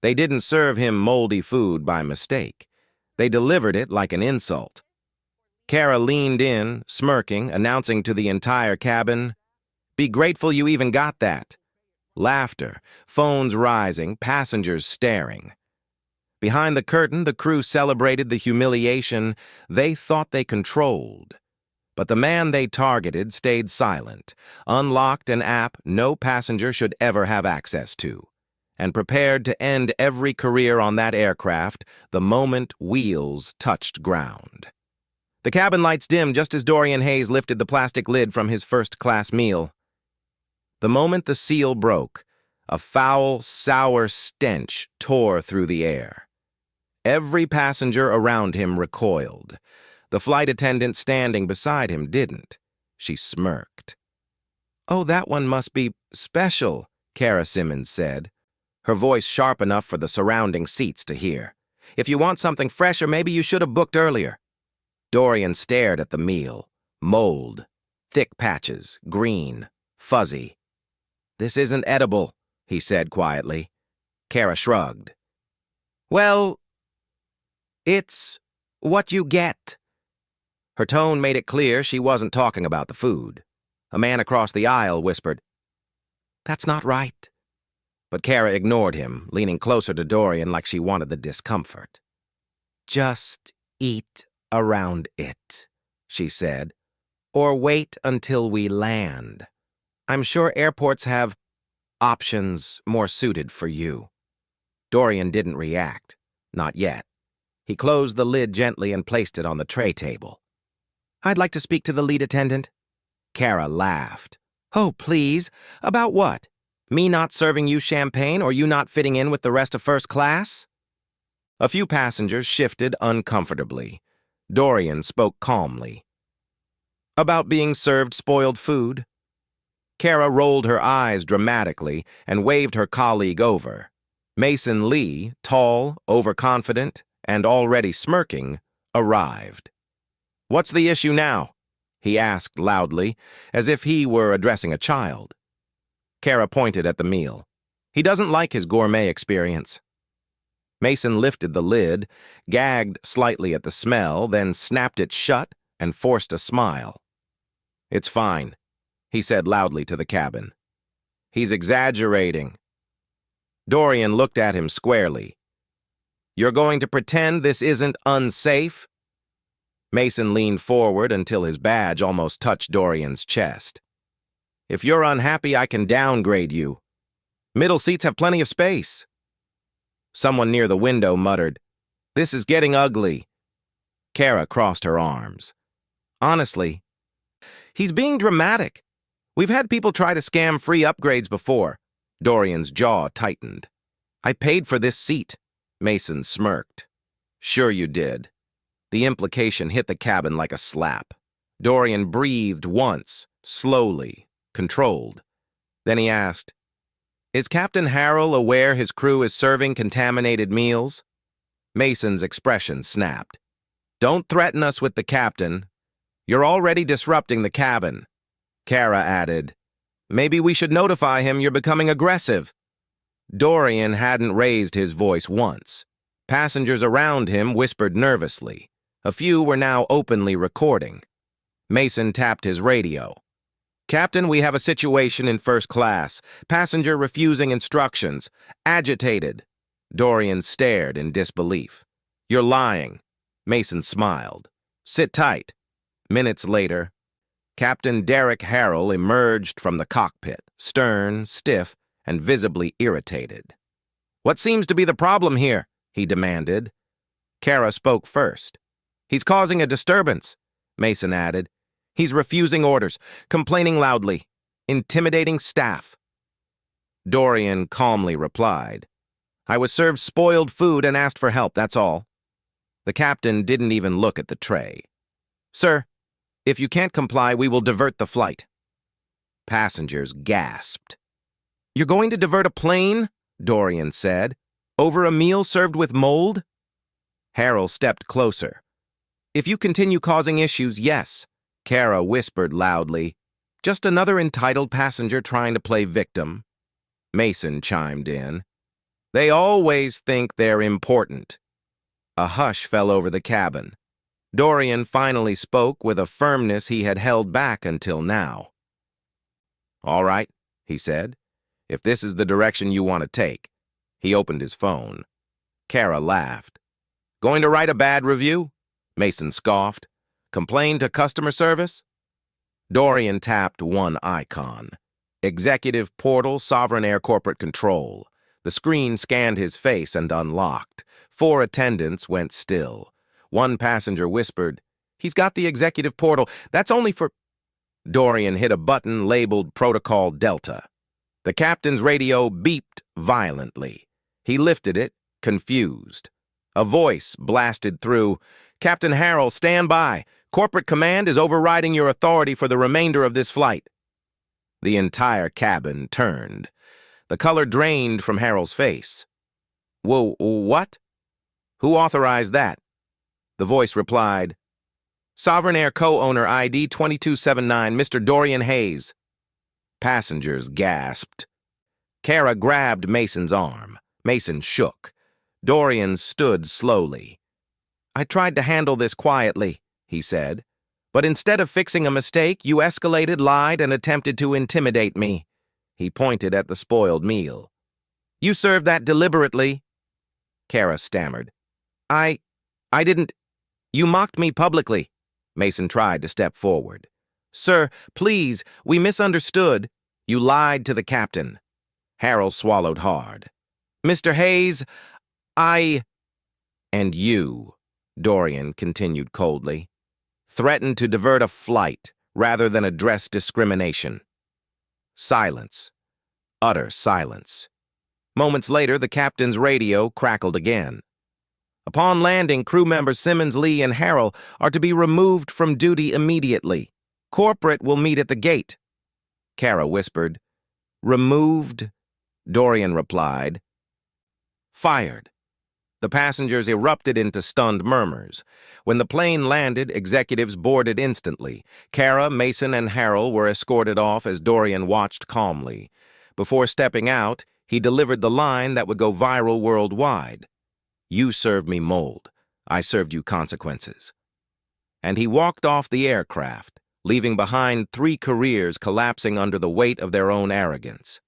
They didn't serve him moldy food by mistake. They delivered it like an insult. Kara leaned in, smirking, announcing to the entire cabin, "Be grateful you even got that." Laughter, phones rising, passengers staring. Behind the curtain, the crew celebrated the humiliation they thought they controlled. But the man they targeted stayed silent, unlocked an app no passenger should ever have access to, and prepared to end every career on that aircraft the moment wheels touched ground. The cabin lights dimmed just as Dorian Hayes lifted the plastic lid from his first-class meal. The moment the seal broke, a foul, sour stench tore through the air. Every passenger around him recoiled. The flight attendant standing beside him didn't. She smirked. "Oh, that one must be special," Kara Simmons said, her voice sharp enough for the surrounding seats to hear. "If you want something fresher, maybe you should have booked earlier." Dorian stared at the meal. Mold. Thick patches. Green. Fuzzy. "This isn't edible," he said quietly. Kara shrugged. "Well, it's what you get." Her tone made it clear she wasn't talking about the food. A man across the aisle whispered, "That's not right." But Kara ignored him, leaning closer to Dorian like she wanted the discomfort. "Just eat around it," she said, "or wait until we land. I'm sure airports have options more suited for you." Dorian didn't react. Not yet. He closed the lid gently and placed it on the tray table. "I'd like to speak to the lead attendant." Kara laughed. "Oh, please. About what? Me not serving you champagne or you not fitting in with the rest of first class?" A few passengers shifted uncomfortably. Dorian spoke calmly. "About being served spoiled food." Kara rolled her eyes dramatically and waved her colleague over. Mason Lee, tall, overconfident, and already smirking, arrived. "What's the issue now?" he asked loudly, as if he were addressing a child. Kara pointed at the meal. "He doesn't like his gourmet experience." Mason lifted the lid, gagged slightly at the smell, then snapped it shut and forced a smile. "It's fine," he said loudly to the cabin. "He's exaggerating." Dorian looked at him squarely. "You're going to pretend this isn't unsafe?" Mason leaned forward until his badge almost touched Dorian's chest. "If you're unhappy, I can downgrade you. Middle seats have plenty of space." Someone near the window muttered, "This is getting ugly." Kara crossed her arms. "Honestly, he's being dramatic. We've had people try to scam free upgrades before." Dorian's jaw tightened. "I paid for this seat." Mason smirked. "Sure you did." The implication hit the cabin like a slap. Dorian breathed once, slowly, controlled. Then he asked, "Is Captain Harrell aware his crew is serving contaminated meals?" Mason's expression snapped. "Don't threaten us with the captain. You're already disrupting the cabin." Kara added, "Maybe we should notify him you're becoming aggressive." Dorian hadn't raised his voice once. Passengers around him whispered nervously. A few were now openly recording. Mason tapped his radio. "Captain, we have a situation in first class. Passenger refusing instructions. Agitated." Dorian stared in disbelief. "You're lying." Mason smiled. "Sit tight." Minutes later, Captain Derek Harrell emerged from the cockpit, stern, stiff, and visibly irritated. "What seems to be the problem here?" he demanded. Kara spoke first. "He's causing a disturbance," Mason added. "He's refusing orders, complaining loudly, intimidating staff." Dorian calmly replied, "I was served spoiled food and asked for help, that's all." The captain didn't even look at the tray. "Sir, if you can't comply, we will divert the flight." Passengers gasped. "You're going to divert a plane?" Dorian said. "Over a meal served with mold?" Harrell stepped closer. "If you continue causing issues, yes," Kara whispered loudly. "Just another entitled passenger trying to play victim." Mason chimed in. They always think they're important. A hush fell over the cabin. Dorian finally spoke with a firmness he had held back until now. "All right," he said. "If this is the direction you want to take." He opened his phone. Kara laughed. "Going to write a bad review?" Mason scoffed. "Complain to customer service?" Dorian tapped one icon. Executive Portal, Sovereign Air Corporate Control. The screen scanned his face and unlocked. 4 attendants went still. One passenger whispered, "He's got the executive portal. That's only for—" Dorian hit a button labeled Protocol Delta. The captain's radio beeped violently. He lifted it, confused. A voice blasted through, "Captain Harrell, stand by. Corporate command is overriding your authority for the remainder of this flight." The entire cabin turned. The color drained from Harrell's face. "Whoa, what? Who authorized that?" The voice replied, "Sovereign Air Co-Owner ID 2279, Mr. Dorian Hayes." Passengers gasped. Kara grabbed Mason's arm. Mason shook. Dorian stood slowly. "I tried to handle this quietly," he said. "But instead of fixing a mistake, you escalated, lied, and attempted to intimidate me." He pointed at the spoiled meal. "You served that deliberately." Kara stammered. I didn't. You mocked me publicly." Mason tried to step forward. "Sir, please, we misunderstood. You lied to the captain." Harrell swallowed hard. "Mr. Hayes, And you," Dorian continued coldly, "threatened to divert a flight rather than address discrimination." Silence. Utter silence. Moments later, the captain's radio crackled again. "Upon landing, crew members Simmons, Lee, and Harrell are to be removed from duty immediately. Corporate will meet at the gate." Kara whispered. "Removed?" Dorian replied. "Fired." The passengers erupted into stunned murmurs. When the plane landed, executives boarded instantly. Kara, Mason, and Harrell were escorted off as Dorian watched calmly. Before stepping out, he delivered the line that would go viral worldwide. "You served me mold. I served you consequences." And he walked off the aircraft, leaving behind 3 careers collapsing under the weight of their own arrogance.